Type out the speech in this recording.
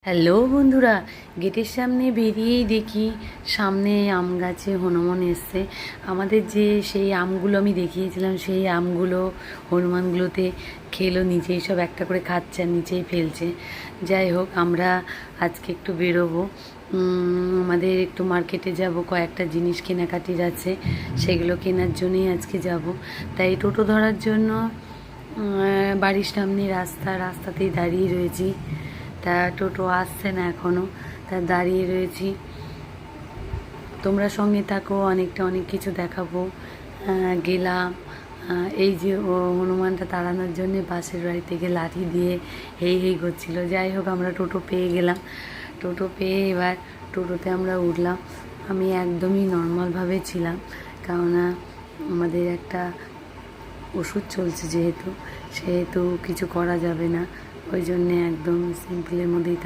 Hello বন্ধুরা, গেটের সামনে বেরিয়েই দেখি সামনে আম গাছে হনুমান এসছে। আমাদের যে সেই আমগুলো আমি দেখিয়েছিলাম, সেই আমগুলো হনুমানগুলোতে খেলো, নিচেই সব একটা করে খাচ্ছে আর নিচেই ফেলছে। যাই হোক, আমরা আজকে একটু বেরোবো, আমাদের একটু মার্কেটে যাব, কয়েকটা জিনিস কেনাকাটির আছে, সেগুলো কেনার জন্যই আজকে যাব। তাই টোটো ধরার জন্য বাড়ির সামনে রাস্তাতেই দাঁড়িয়ে রয়েছি। তা টোটো আসছে না এখনও, তা দাঁড়িয়ে রয়েছি। তোমরা সঙ্গে থাকো, অনেক কিছু দেখাবো। গেলাম, এই যে ও হনুমানটা তাড়ানোর জন্যে পাশের বাড়ি থেকে লাঠি দিয়ে হেই করছিল। যাই হোক, আমরা টোটো পেয়ে গেলাম। টোটো পেয়ে এবার টোটোতে আমরা উঠলাম। আমি একদমই নর্মালভাবে ছিলাম, কেননা আমাদের একটা ওষুধ চলছে, যেহেতু কিছু করা যাবে না, ওই জন্যে একদম সিম্পলের মধ্যেই